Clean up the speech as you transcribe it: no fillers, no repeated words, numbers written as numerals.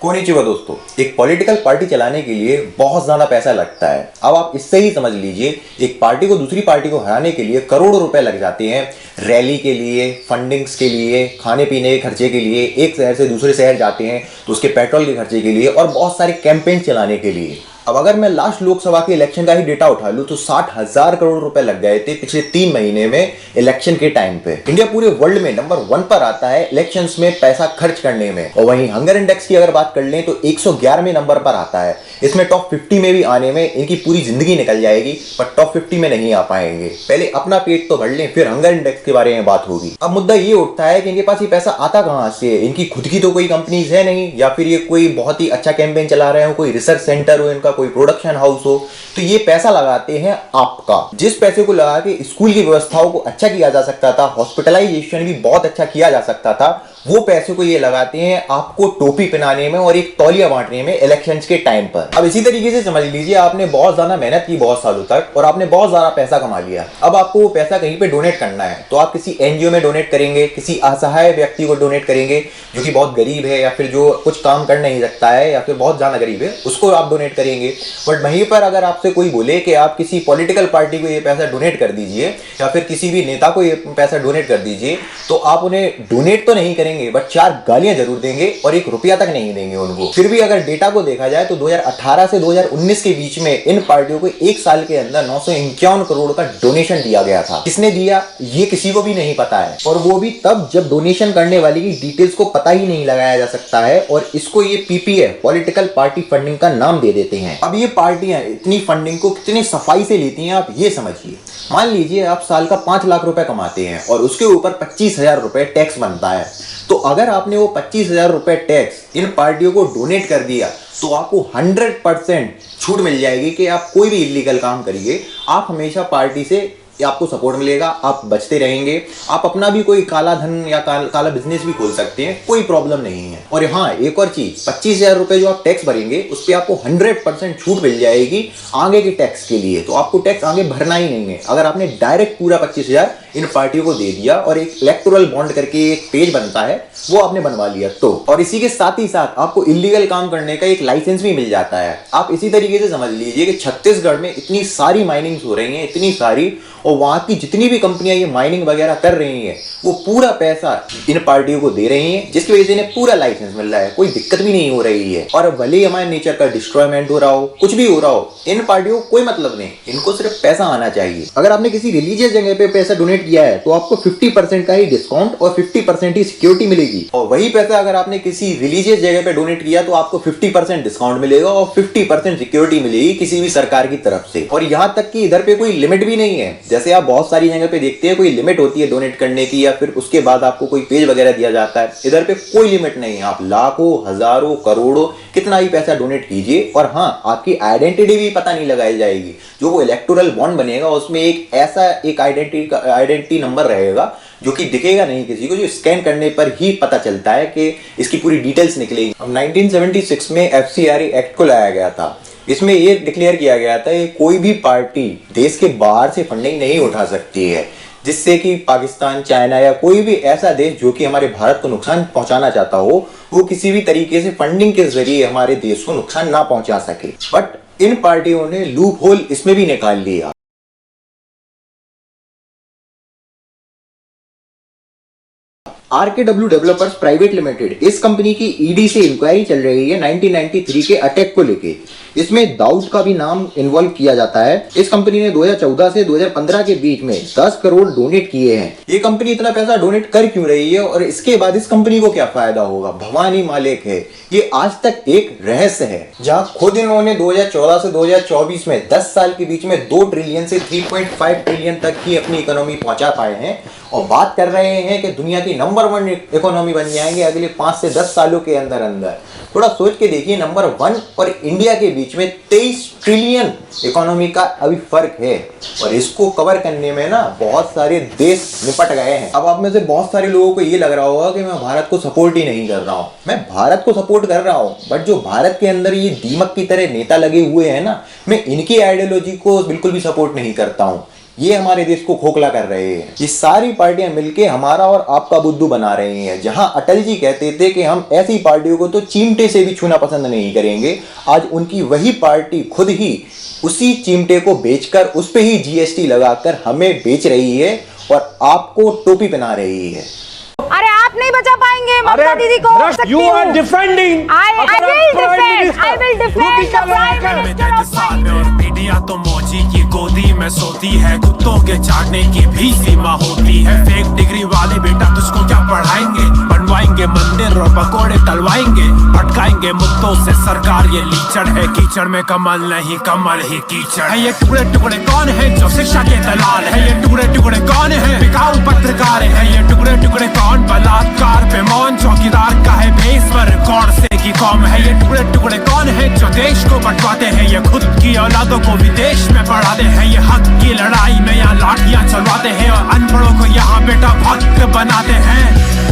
Konnichiwa दोस्तों, एक political party चलाने के लिए बहुत ज्यादा पैसा लगता है। अब आप इससे ही समझ लीजिए, एक पार्टी को दूसरी पार्टी को हराने के लिए करोड़ों रुपए लग जाते हैं। रैली के लिए, फंडिंग्स के लिए, खाने पीने के खर्चे के लिए, एक शहर से दूसरे शहर जाते हैं तो उसके पेट्रोल के खर्चे के लिए और बहुत सारे कैंपेन चलाने के लिए। अब अगर मैं लास्ट लोकसभा के इलेक्शन का ही डेटा उठा लूं तो 60,000 करोड़ रुपए लग गए थे पिछले 3 महीने में इलेक्शन के टाइम पे। इंडिया पूरे वर्ल्ड में नंबर 1 पर आता है इलेक्शंस में पैसा खर्च करने में। और वहीं हंगर इंडेक्स की अगर बात कर लें तो 111वें नंबर पर आता है। इसमें टॉप 50 में भी आने में इनकी पूरी जिंदगी निकल जाएगी, पर टॉप 50 में नहीं आ पाएंगे। पहले अपना पेट तो भर लें, फिर हंगर इंडेक्स के बारे में बात होगी। अब मुद्दा ये उठता है कि इनके पास ये पैसा आता कहां से है। इनकी खुद की तो कोई कंपनीज है नहीं, या फिर ये कोई बहुत ही अच्छा कैंपेन चला रहे हो, कोई रिसर्च सेंटर हो, इनका कोई प्रोडक्शन हाउस हो। तो ये पैसा लगाते हैं आपका। जिस पैसे को लगा के स्कूल की व्यवस्थाओं को अच्छा किया जा सकता था, हॉस्पिटलाइजेशन भी बहुत अच्छा किया जा सकता था, वो पैसे को ये लगाते हैं आपको टोपी पहनाने में और एक तौलिया बांटने में इलेक्शंस के टाइम पर। अब इसी तरीके से समझ लीजिए, आपने बहुत ज्यादा मेहनत की बहुत सालों तक और आपने बहुत ज्यादा पैसा कमा लिया। अब आपको वो पैसा कहीं पे डोनेट करना है तो आप किसी एनजीओ में डोनेट करेंगे, किसी असहाय व्यक्ति को डोनेट करेंगे जो कि बहुत गरीब है या फिर जो कुछ काम कर नहीं सकता है या फिर बहुत ज्यादा गरीब है, उसको आप डोनेट करेंगे। बट वहीं पर अगर आपसे कोई बोले कि आप किसी पॉलिटिकल पार्टी को ये पैसा डोनेट कर दीजिए या फिर किसी भी नेता को ये पैसा डोनेट कर दीजिए, तो आप उन्हें डोनेट तो नहीं करेंगे बट 4 गालियां जरूर देंगे और 1 रुपया तक नहीं देंगे उनको। फिर भी अगर डेटा को देखा जाए तो 2018 से 2019 के बीच में इन पार्टियों को 1 साल के अंदर 951 करोड़ का डोनेशन दिया गया था। किसने दिया ये किसी को भी नहीं पता है, और वो भी तब जब डोनेशन करने वाले की डिटेल्स को पता ही नहीं लगाया जा सकता है, और इसको ये पीपीएफ, पॉलिटिकल पार्टी फंडिंग का नाम दे देते हैं। अब ये पार्टियां इतनी फंडिंग को कितनी सफाई से लेती हैं आप ये समझिए। मान लीजिए आप साल का 5 लाख रुपए कमाते हैं और उसके ऊपर 25,000 रुपए टैक्स बनता है। तो अगर आपने वो 25,000 रुपए टैक्स इन पार्टियों को डोनेट कर दिया तो आपको 100% छूट मिल जाएगी कि आप कोई भी इलीगल काम करिए, आप हमेशा पार्टी से आपको सपोर्ट मिलेगा, आप बचते रहेंगे। आप अपना भी कोई काला धन या काला बिजनेस भी खोल सकते हैं, कोई प्रॉब्लम नहीं है। और हाँ, एक और चीज, 25,000 रुपए जो आप टैक्स भरेंगे उस पर आपको 100% छूट मिल जाएगी आगे के टैक्स के लिए। तो आपको टैक्स आगे भरना ही नहीं है अगर आपने डायरेक्ट पूरा 25,000 इन पार्टियों को दे दिया और एक इलेक्टोरल बॉन्ड करके एक पेज बनता है वो आपने बनवा लिया तो। और इसी के साथ ही साथ आपको इलीगल काम करने का एक लाइसेंस भी मिल जाता है। आप इसी तरीके से समझ लीजिए कि छत्तीसगढ़ में इतनी सारी माइनिंग्स हो रही हैं, इतनी सारी, और वहां की जितनी भी कंपनियां ये माइनिंग वगैरह कर रही हैं वो पूरा पैसा इन पार्टियों को दे रही हैं, जिसकी वजह से इन्हें पूरा लाइसेंस मिल रहा है, कोई दिक्कत भी नहीं हो रही है। और भले ही हमारे नेचर का डिस्ट्रॉयमेंट हो रहा हो, कुछ भी हो रहा हो, इन पार्टियों को कोई मतलब नहीं, इनको सिर्फ पैसा आना चाहिए। अगर आपने किसी रिलीजियस जगह पे पैसा डोनेट किया है तो आपको 50% का ही डिस्काउंट और 50% ही सिक्योरिटी मिलेगी, और वही पैसा अगर आपने किसी रिलीजियस जगह पे डोनेट किया तो आपको 50% डिस्काउंट मिलेगा और 50% सिक्योरिटी मिलेगी किसी भी सरकार की तरफ से। और यहां तक कि इधर पे कोई लिमिट भी नहीं है। जैसे आप बहुत सारी जगह पे देखते हैं कोई लिमिट होती है डोनेट करने की, या फिर उसके बाद आपको कोई पेज वगैरह दिया जाता है, इधर पे कोई लिमिट नहीं है। आप लाखों, हजारों, करोड़ों, कितना ही पैसा डोनेट कीजिए और हाँ, आपकी आइडेंटिटी भी पता नहीं लगाई जाएगी। जो वो इलेक्टोरल बॉन्ड बनेगा उसमें एक ऐसा एक आइडेंटिटी नंबर रहेगा जो कि दिखेगा नहीं किसी को, जो स्कैन करने पर ही पता चलता है कि इसकी पूरी डिटेल्स निकलेगी। अब 1976 में FCRA एक्ट को लाया गया था। इसमें ये डिक्लेयर किया गया था कि कोई भी पार्टी देश के बाहर से फंडिंग नहीं उठा सकती है, जिससे कि पाकिस्तान, चाइना या कोई भी ऐसा देश जो कि हमारे भारत को नुकसान पहुंचाना चाहता हो, वो किसी भी तरीके से फंडिंग के जरिए हमारे देश को नुकसान ना पहुंचा सके। बट इन पार्टियों ने लूप होल इसमें भी निकाल लिया। RKW डेवलपर्स प्राइवेट लिमिटेड, इस कंपनी की ईडी से इंक्वायरी चल रही है 1993 के अटैक को लेके। इसमें दाऊद का भी नाम इन्वॉल्व किया जाता है। इस कंपनी ने 2014 से 2015 के बीच में 10 करोड़ डोनेट किए हैं। ये कंपनी इतना पैसा डोनेट कर क्यों रही है और इसके बाद इस कंपनी को क्या फायदा होगा, भगवान ही मालिक है। ये आज तक एक रहस्य है, जहां खुद इन्होंने 2014 से 2024 में 10 साल के बीच में 2 ट्रिलियन से 3.5 ट्रिलियन तक की अपनी इकोनॉमी पहुंचा पाए हैं, और बात कर रहे हैं कि दुनिया की नंबर 1 इकोनॉमी बन जाएंगे अगले 5 से 10 सालों के अंदर अंदर। थोड़ा सोच के देखिए, नंबर 1 और इंडिया के बीच में 23 ट्रिलियन इकोनॉमी का अभी फर्क है, और इसको कवर करने में ना बहुत सारे देश निपट गए हैं। अब आप में से बहुत सारे लोगों को ये लग रहा होगा कि मैं भारत को सपोर्ट ही नहीं कर रहा हूँ। मैं भारत को सपोर्ट कर रहा हूँ, बट जो भारत के अंदर ये दीमक की तरह नेता लगे हुए हैं ना, मैं इनकी आइडियोलॉजी को बिल्कुल भी सपोर्ट नहीं करता हूँ। ये हमारे देश को खोखला कर रहे हैं। ये सारी पार्टियां मिलके हमारा और आपका बुद्धू बना रही हैं। जहां अटल जी कहते थे कि हम ऐसी पार्टियों को तो चिमटे से भी छूना पसंद नहीं करेंगे, आज उनकी वही पार्टी खुद ही उसी चिमटे को बेचकर उस पे ही जीएसटी लगाकर हमें बेच रही है और आपको टोपी पहना रही है। अरे आप नहीं बचा पाएंगे ममता दीदी को। You are defending. I will defend the Prime Minister of my और मीडिया तो मौजी की गोदी में सोती है, कुत्तों के चाटने की भी सीमा होती है। फेक डिग्री वाले बेटा तुझको क्या पढ़ाएंगे, बनवाएंगे मंदिर और पकोड़े तलवाएंगे, भटकाएंगे मुद्दों से सरकार। ये लीचड़ है कीचड़ में कमल नहीं, कमल ही कीचड़ है। ये टुकड़े टुकड़े कौन है जो शिक्षा के दलाल है, ये टुकड़े टुकड़े कौन है बिकाऊ पत्रकार है, ये टुकड़े टुकड़े कौन बलात्कार पे मौन चौकीदार का है भेस पर कौन से की कौम है। ये टुकड़े टुकड़े कौन है जो देश को बंटवाते हैं, ये खुद की औलादों को विदेश में पढ़ाते हैं, ये हक की लड़ाई में यहाँ लाठियां चलवाते हैं और अनपढ़ों को यहाँ बेटा भक्त बनाते हैं।